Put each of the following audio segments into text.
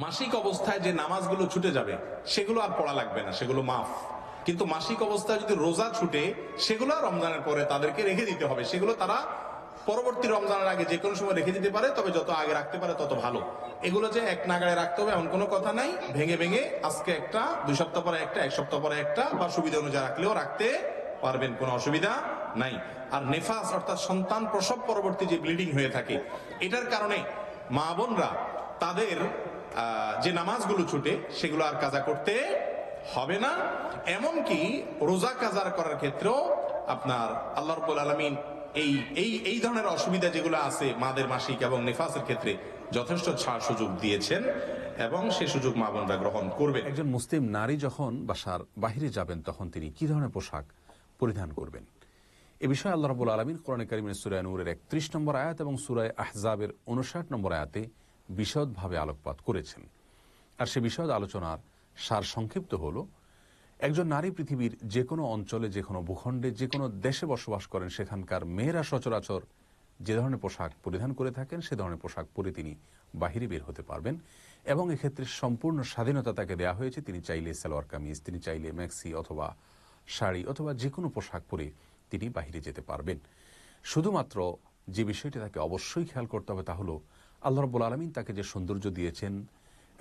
মাসিক অবস্থায় যে নামাজগুলো ছুটে যাবে সেগুলো আর পড়া লাগবে না, সেগুলো মাফ। কিন্তু মাসিক অবস্থায় যদি রোজা ছুটে সেগুলো রমজানের পরে তাদেরকে রেখে দিতে হবে। সেগুলো তারা পরবর্তী রমজানের আগে যে কোনো সময় রেখে দিতে পারে, তবে যত আগে রাখতে পারে তত ভালো। এগুলো যে এক নাগাড়ে রাখতে হবে এমন কোনো কথা নাই। ভেঙে ভেঙে আজকে একটা, 2 সপ্তাহ পরে একটা, 1 সপ্তাহ পরে একটা, বা সুবিধা অনুযায়ী রাখলেও রাখতে পারবেন, কোনো অসুবিধা নাই। আর নেফাস অর্থাৎ সন্তান প্রসব পরবর্তী যে ব্লিডিং হয়ে থাকে, এটার কারণে মা বোনরা তাদের যে নামাজগুলো ছুটে সেগুলো আর কাজা করতে হবে না। এমনকি রোজা কাজা করার ক্ষেত্রেও আপনার আল্লাহ রাব্বুল আলামিন এই এই এই ধরনের অসুবিধা যেগুলো আছে মাদের মাসিক এবং নেফাসের ক্ষেত্রে যথেষ্ট ছাড় সুযোগ দিয়েছেন, এবং সে সুযোগ মা বোনরা গ্রহণ করবে। একজন মুসলিম নারী যখন বাসার বাহিরে যাবেন তখন তিনি কি ধরনের পোশাক পরিধান করবেন, এ বিষয়ে আল্লাহ রাব্বুল আলামিন কোরআনে কারীমের সূরা নূরের 31 নম্বর আয়াত এবং সূরা আহজাবের 59 নম্বর আয়াতে বিশদভাবে আলোকপাত করেছেন। আর সে বিশদ আলোচনার সার সংক্ষিপ্ত হলো, একজন নারী পৃথিবীর যে কোনো অঞ্চলে, যে কোনো ভূখণ্ডে, যে কোনো দেশে বসবাস করেন, সেখানকার মেয়েরা সচরাচর যে ধরনের পোশাক পরিধান করে থাকেন সে ধরনের পোশাক পরে তিনি বাহিরে বের হতে পারবেন, এবং এক্ষেত্রে সম্পূর্ণ স্বাধীনতা তাকে দেওয়া হয়েছে। তিনি চাইলে সালোয়ার কামিজ, তিনি চাইলে ম্যাক্সি অথবা শাড়ি অথবা যে কোনো পোশাক পরে তিনি বাহিরে যেতে পারবেন। শুধুমাত্র যে বিষয়টি তাকে অবশ্যই খেয়াল করতে হবে তা হলো, আল্লাহ রাব্বুল আলামিন তাকে যে সৌন্দর্য দিয়েছেন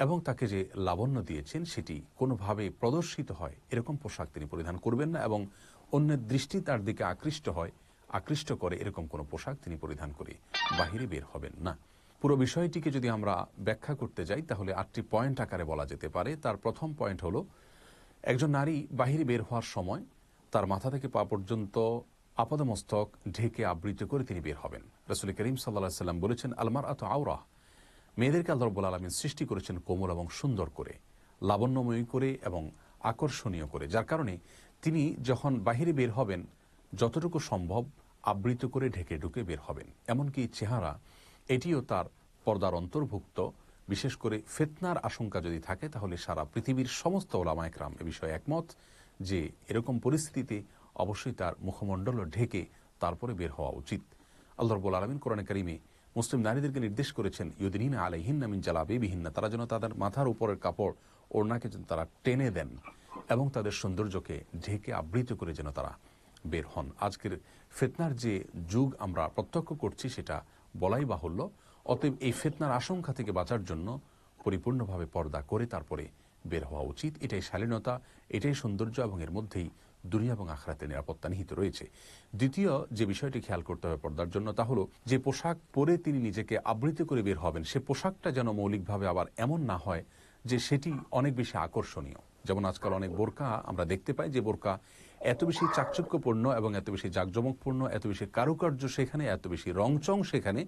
এবং তাকে যে লাবণ্য দিয়েছেন সেটি কোনোভাবে প্রদর্শিত হয় এরকম পোশাক তিনি পরিধান করবেন না, এবং অন্যের দৃষ্টি তার দিকে আকৃষ্ট করে এরকম কোনো পোশাক তিনি পরিধান করে বাহিরে বের হবেন না। পুরো বিষয়টিকে যদি আমরা ব্যাখ্যা করতে যাই তাহলে 8টি পয়েন্ট আকারে বলা যেতে পারে। তার প্রথম পয়েন্ট হলো, একজন নারী বাহিরে বের হওয়ার সময় তার মাথা থেকে পা পর্যন্ত আপাদমস্তক ঢেকে আবৃত করে তিনি বের হবেন। রাসূল করিম সাল্লাল্লাহু আলাইহি সাল্লাম বলেছেন, আলমারআতু আওরা, মেয়েদেরকে আল্লাহ রাব্বুল আলামিন সৃষ্টি করেছেন কোমল এবং সুন্দর করে, লাবণ্যময়ী করে এবং আকর্ষণীয় করে, যার কারণে তিনি যখন বাহিরে বের হবেন যতটুকু সম্ভব আবৃত করে ঢেকে ঢুকে বের হবেন। এমনকি চেহারা এটিও তার পর্দার অন্তর্ভুক্ত। বিশেষ করে ফিতনার আশঙ্কা যদি থাকে তাহলে সারা পৃথিবীর সমস্ত ওলামায়ে কেরাম এ বিষয়ে একমত যে এরকম পরিস্থিতিতে অবশ্যই তার মুখমণ্ডল ঢেকে তারপরে বের হওয়া উচিত। আল্লাহ রাব্বুল আলামিন কোরআনে কারিমে মুসলিম নারীদেরকে নির্দেশ করেছেন, ইউদিনিনা আলাইহিন্না মিন জালাবিবিহিন্না, তারা যেন তাদের মাথার উপরের কাপড় ওড়নাকে যেন তারা টেনে দেন এবং তাদের সৌন্দর্যকে ঢেকে আবৃত করে যেন তারা বের হন। আজকের ফিতনার যে যুগ আমরা প্রত্যক্ষ করছি সেটা বলাই বাহুল্য। অতএব এই ফিতনার আশঙ্কা থেকে বাঁচার জন্য পরিপূর্ণভাবে পর্দা করে তারপরে বের হওয়া উচিত। এটাই শালীনতা, এটাই সৌন্দর্য, এবং এর মধ্যেই দুনিয়া এবং আখিরাতের নিরাপত্তা নিহিত রয়েছে। দ্বিতীয় যে বিষয়টি খেয়াল করতে হবে পর্দার জন্য তা হলো, যে পোশাক পরে তিনি নিজেকে আবৃত করে বের হবেন সে পোশাকটা যেন মৌলিকভাবে আবার এমন না হয় যে সেটি অনেক বেশি আকর্ষণীয়। যেমন আজকাল অনেক বোরকা আমরা দেখতে পাই যে বোরকা এত বেশি চাকচক্যপূর্ণ এবং এত বেশি জাঁকজমকপূর্ণ, এত বেশি কারুকার্য সেখানে, এত বেশি রংচং সেখানে,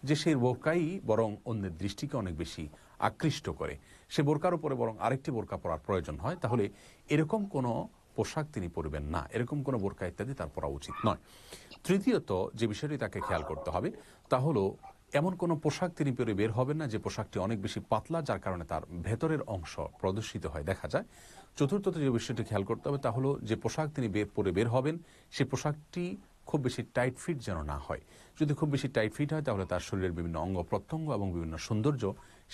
যে সেই বোরকাই বরং অন্যের দৃষ্টিকে অনেক বেশি আকৃষ্ট করে। সে বোরকার উপরে বরং আরেকটি বোরকা পরার প্রয়োজন হয়। তাহলে এরকম কোনো পোশাক তিনি পরবেন না, এরকম কোনো বোরকা ইত্যাদি তার পরা উচিত নয়। তৃতীয়ত যে বিষয়টি তাকে খেয়াল করতে হবে তা হলো, এমন কোনো পোশাক তিনি পরে বের হবেন না যে পোশাকটি অনেক বেশি পাতলা, যার কারণে তার ভেতরের অংশ প্রদর্শিত হয়, দেখা যায়। চতুর্থত যে বিষয়টি খেয়াল করতে হবে তা হলো, যে পোশাক তিনি পরে বের হবেন সে পোশাকটি খুব বেশি টাইট ফিট যেন না হয়। যদি খুব বেশি টাইট ফিট হয় তাহলে তার শরীরের বিভিন্ন অঙ্গ প্রত্যঙ্গ এবং বিভিন্ন সৌন্দর্য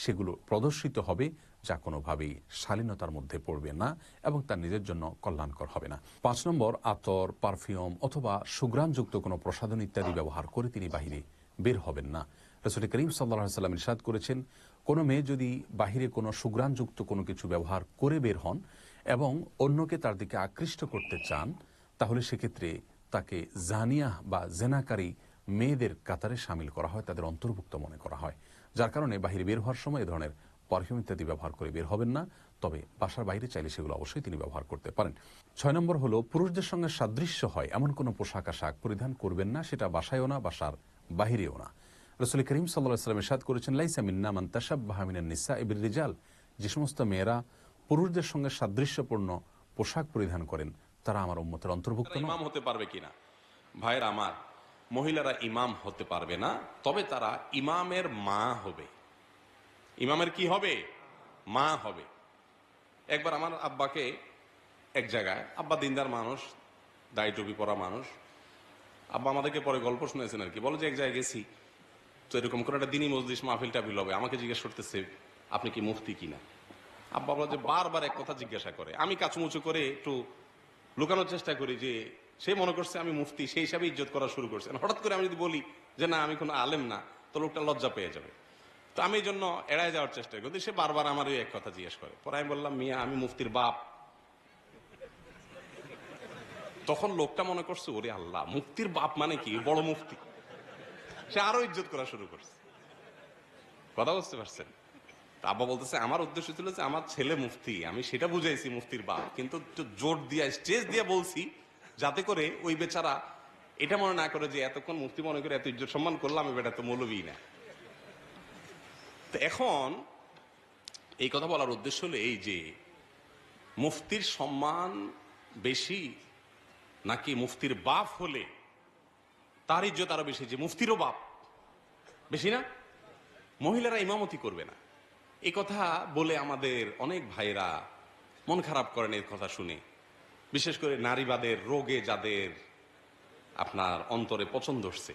সেগুলো প্রদর্শিত হবে, যা কোনোভাবেই শালীনতার মধ্যে পড়বে না এবং তার নিজের জন্য কল্যাণকর হবে না। 5 নম্বর, আতর, পারফিউম অথবা সুঘ্রাণযুক্ত কোনো প্রসাধন ইত্যাদি ব্যবহার করে তিনি বাহিরে বের হবেন না। রাসূল করিম সাল্লাল্লাহু আলাইহি ওয়াসাল্লাম ইরশাদ করেছেন, কোনো মেয়ে যদি বাহিরে কোনো সুঘ্রাণযুক্ত কোনো কিছু ব্যবহার করে বের হন এবং অন্যকে তার দিকে আকৃষ্ট করতে চান, তাহলে সেক্ষেত্রে তাকে জানিয়া বা জেনাকারী মেয়েদের কাতারে সামিল করা হয়, তাদের অন্তর্ভুক্ত মনে করা হয়। যার কারণে বাহিরে বের হওয়ার সময় এ ধরনের পারফিউম ইত্যাদি ব্যবহার করে বের হবেন না, তবে বাসার বাইরে চাইলে সেগুলো অবশ্যই তিনি ব্যবহার করতে পারেন। 6 নম্বর হলো, পুরুষদের সঙ্গে সাদৃশ্য হয় এমন কোনো পোশাক আশাক পরিধান করবেন না, সেটা বাসায়ও না বাসার বাহিরেও না। রাসূল করিম সাল্লাল্লাহু আলাইহি ওয়াসাল্লাম ইরশাদ করেছেন, লাইসা মিন্না মান তাশাব্বাহা মিনান নিসাই বির-রিজাল, যে সমস্ত মেয়েরা পুরুষদের সঙ্গে সাদৃশ্যপূর্ণ পোশাক পরিধান করেন তারা আমার উম্মতের অন্তর্ভুক্ত নয়। ইমাম হতে পারবে কিনা? ভাইয়ের আমার, মহিলারা ইমাম হতে পারবে না, তবে তারা ইমামের মা হবে। ইমামের কি হবে? মা হবে। একবার আমার আব্বাকে এক জায়গায়, আব্বা দিনদার মানুষ, দাড়ি টুপি পরা মানুষ, আব্বা আমাদেরকে পরে গল্প শুনেছেন আর কি, বলো যে এক জায়গায় গেছি তো এরকম করে একটা দিনী মজলিস মাহফিল টাফিল হবে, আমাকে জিজ্ঞেস করতেছে আপনি কি মুফতি কিনা। আব্বা বলে যে বারবার এক কথা জিজ্ঞাসা করে, আমি কাচুমুচু করে একটু লুকানোর চেষ্টা করি যে সে মনে করছে আমি মুফতি, সেই হিসাবে ইজ্জত করা শুরু করছে। হঠাৎ করে আমি যদি বলি যে না আমি কোনো আলেম না, তো লোকটা লজ্জা পেয়ে যাবে। তো আমি এই জন্য এড়ায় যাওয়ার চেষ্টা করি। সে বারবার আমার ওই এক কথা জিজ্ঞেস করে। পরে আমি বললাম, মিয়া আমি মুফতির বাপ। তখন লোকটা মনে করছে ওরে আল্লাহ, মুফতির বাপ মানে কি, বড় মুফতি। সে আরো ইজ্জত করা শুরু করছে। কথা বুঝতে পারছেন? আব্বা বলতেছে আমার উদ্দেশ্য ছিল যে আমার ছেলে মুফতি, আমি সেটা বুঝাইছি মুফতির বাপ, কিন্তু একটু জোর দিয়া স্টেজ দিয়ে বলছি যাতে করে ওই বেচারা এটা মনে না করে যে এতক্ষণ মুফতি মনে করে এত ইজ্জত সম্মান করলাম, আমি বেটা তো মৌলবী না। তো এখন এই কথা বলার উদ্দেশ্য হলো এই যে মুফতির সম্মান বেশি নাকি মুফতির বাপ হলে তার ইজ্জত আরো বেশি, যে মুফতিরও বাপ বেশি না? মহিলারা ইমামতি করবে না, এই কথা বলে আমাদের অনেক ভাইরা মন খারাপ করেন এর কথা শুনে। বিশেষ করে নারীবাদের রোগে যাদের আপনার অন্তরে পছন্দ হচ্ছে,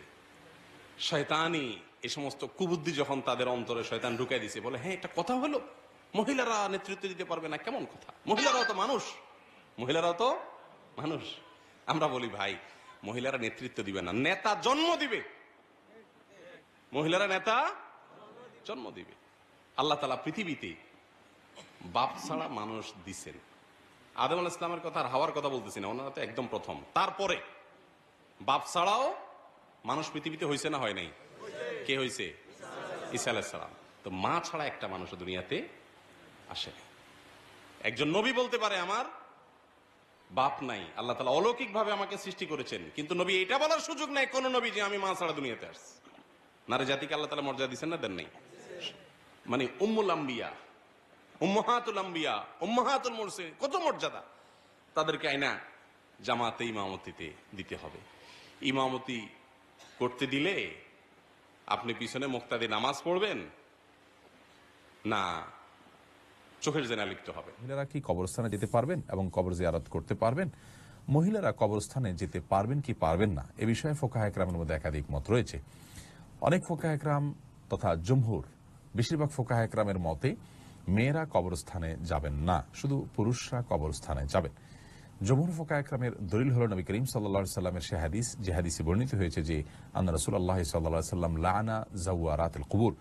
শয়তানি এই সমস্ত কুবুদ্ধি যখন তাদের অন্তরে শয়তান ঢুকাই দিছে, বলে হ্যাঁ একটা কথা হলো, মহিলারা নেতৃত্ব দিতে পারবে না, কেমন কথা? মহিলারাও তো মানুষ, মহিলারাও তো মানুষ। আমরা বলি ভাই, মহিলারা নেতৃত্ব দিবে না, নেতা জন্ম দিবে। মহিলারা নেতা জন্ম দিবে। আল্লাহ তাআলা পৃথিবীতে বাপ ছাড়া মানুষ দিছেন। আদম আলাইহিস সালামের কথা আর হাওয়ার কথা বলতেছি না, ওনারা তো একদম প্রথম। তারপরে বাপ ছাড়াও মানুষ পৃথিবীতে হয়েছে না হয় নাই? কে হয়েছে? ঈসা আলাইহিস সালাম। তো মা ছাড়া একটা মানুষ দুনিয়াতে আসে। একজন নবী বলতে পারে আমার বাপ নাই, আল্লাহ তাআলা অলৌকিক ভাবে আমাকে সৃষ্টি করেছেন, কিন্তু নবী এটা বলার সুযোগ নাই কোন নবী যে আমি মা ছাড়া দুনিয়াতে আসছি। নারী জাতিকে আল্লাহ তাআলা মর্যাদা দিচ্ছেন না, দেন নাই? মানে উম্মুল আম্বিয়া, উম্মাহাতুল আম্বিয়া, উম্মাহাতুল মুরসালিন, কত মর্যাদা। তাদেরকে আইনা জামাতে ইমামতিতে দিতে হবে। ইমামতি করতে দিলে আপনি পিছনে মুক্তাদি নামাজ পড়বেন না চোখের জেনা লিখতে হবে? মহিলারা কি কবরস্থানে যেতে পারবেন এবং কবর জিয়ারত করতে পারবেন? মহিলারা কবরস্থানে যেতে পারবেন কি পারবেন না, এ বিষয়ে ফোকাহে একরামের মধ্যে একাধিক মত রয়েছে। অনেক ফোকাহে একরাম তথা জমহুর, বেশিরভাগ ফোকাহে একরামের মতে মেয়েরা কবরস্থানে যাবেন না, শুধু পুরুষরা কবরস্থানে যাবেন। জমহুর ফোকাহে একরামের দলিল হল নবী করিম সাল্লাল্লাহু আলাইহি সাল্লামের সে হাদিস, যে হাদিসে বর্ণিত হয়েছে যে আন্না রাসূলুল্লাহ সাল্লাল্লাহু আলাইহি সাল্লাম লাআনা যাওয়ারাতিল কুবুর,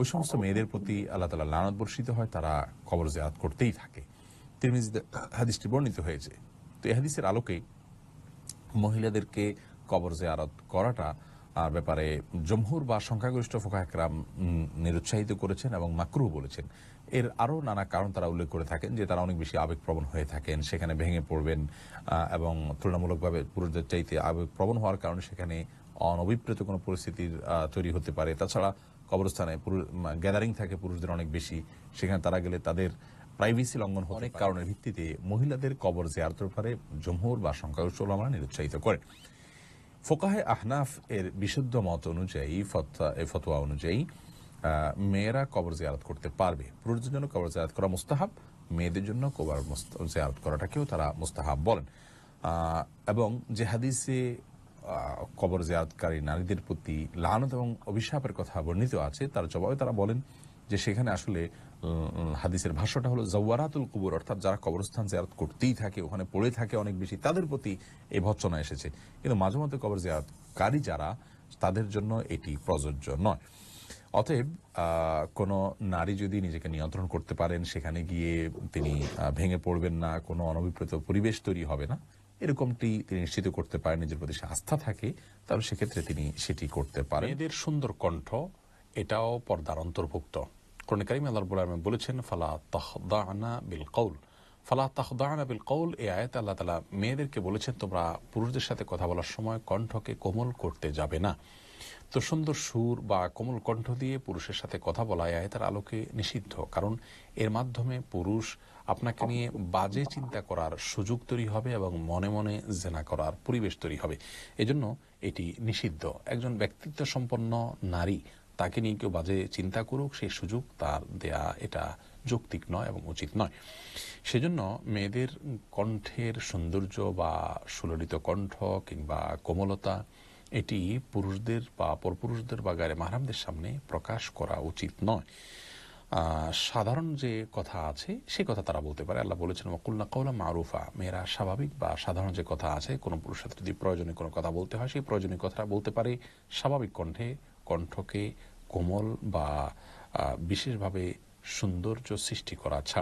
ওই সমস্ত মেয়েদের প্রতি আল্লাহ তাআলা লানত বর্ষিত হয়, তারা কবর জিয়ারত করতেই থাকে। তিরমিজিতে হাদিসটি বর্ণিত হয়েছে। তো এই হাদিসের আলোকে মহিলাদেরকে কবর জিয়ারত করাটা ব্যাপারে জমহুর বা সংখ্যাগরিষ্ঠ ফুকাহা একরাম নিরুৎসাহিত করেছেন এবং মাকরুহ বলেছেন। এর আরো নানা কারণ তারা উল্লেখ করে থাকেন, যে তারা অনেক বেশি আবেগপ্রবণ হয়ে থাকেন, সেখানে ভেঙে পড়বেন এবং তুলনামূলকভাবে পুরুষদের চাইতে আবেগপ্রবণ হওয়ার কারণে সেখানে অনভিপ্রেত কোনো পরিস্থিতির তৈরি হতে পারে। তাছাড়া কবরস্থানে গ্যাদারিং থাকে পুরুষদের অনেক বেশি, সেখানে তারা গেলে তাদের প্রাইভেসি লঙ্ঘন অনেক কারণের ভিত্তিতে মহিলাদের কবর জিয়ারতের ব্যাপারে জমহুর বা সংখ্যাগরিষ্ঠ উলামারা নিরুৎসাহিত করেন। ফোকাহে আহনাফ এর বিশুদ্ধ মত অনুযায়ী, ফতোয়া অনুযায়ী মেয়েরা কবর জিয়ারত করতে পারবে। পুরুষদের জন্য কবর জিয়ারত করা মুস্তাহাব, মেয়েদের জন্য কবর জিয়ারত করাটাকেও তারা মুস্তাহাব বলেন। এবং যে হাদিসে কবর জিয়ারতকারী নারীদের প্রতি লানত এবং অভিশাপের কথা বর্ণিত আছে, তার জবাবে তারা বলেন যে সেখানে আসলে হাদিসের ভাষ্যটা হলো জাওয়ারাতুল কুবুর, অর্থাৎ যারা কবরস্থান জিয়ারত করতেই থাকে, ওখানে পড়ে থাকে অনেক বেশি, তাদের প্রতি এই ভৎসনা এসেছে। কিন্তু মাঝে মধ্যে কবর জিয়ারতকারী যারা, তাদের জন্য এটি প্রযোজ্য নয়। অতএব কোনো নারী যদি নিজেকে নিয়ন্ত্রণ করতে পারেন, সেখানে গিয়ে তিনি ভেঙে পড়বেন না, কোনো অনভিপ্রেত পরিবেশ তৈরি হবে না, এরকমটি তিনি নিশ্চিত করতে পারেন, নিজের প্রতি আস্থা থাকে, তাহলে সেক্ষেত্রে তিনি সেটি করতে পারেন। এদের সুন্দর কণ্ঠ এটাও পর্দার অন্তর্ভুক্ত। কোরআনে কারীমে আল্লাহ রাব্বুল আলামিন বলেছেন ফালা তাখদানা বিল কওল, ফালা তাখদানা বিল কওল। এই আয়াতে আল্লাহ তাআলা মেয়েদেরকে বলেছেন তোমরা পুরুষদের সাথে কথা বলার সময় কণ্ঠকে কোমল করতে যাবে না। তো সুন্দর সুর বা কোমল কণ্ঠ দিয়ে পুরুষের সাথে কথা বলা এই আয়াতের আলোকে নিষিদ্ধ, কারণ এর মাধ্যমে পুরুষ আপনাকে নিয়ে বাজে চিন্তা করার সুযোগ তৈরি হবে এবং মনে মনে জেনা করার পরিবেশ তৈরি হবে। এজন্য এটি নিষিদ্ধ। একজন ব্যক্তিত্ব সম্পন্ন নারী, তাকে নিয়ে কেউ বাজে চিন্তা করুক, সেই সুযোগ তার দেয়া এটা যৌক্তিক নয় এবং উচিত নয়। সেজন্য মেয়েদের কণ্ঠের সৌন্দর্য বা সুললিত কণ্ঠ কিংবা কোমলতা, এটি পুরুষদের বা পরপুরুষদের বা গায়ে মাহরামদের সামনে প্রকাশ করা উচিত নয়। সাধারণ যে কথা আছে সেই কথা তারা বলতে পারে। আল্লাহ বলেছেন ওয়াকুলনা কওলা মারুফা, মেয়েরা স্বাভাবিক বা সাধারণ যে কথা আছে কোনো পুরুষের সাথে যদি প্রয়োজনে কোনো কথা বলতে হয় সেই প্রয়োজনীয় কথাটা বলতে পারে স্বাভাবিক কণ্ঠে, কণ্ঠকে কোমল বা বিশেষভাবে সৌন্দর্য সৃষ্টি করা ছাড়া।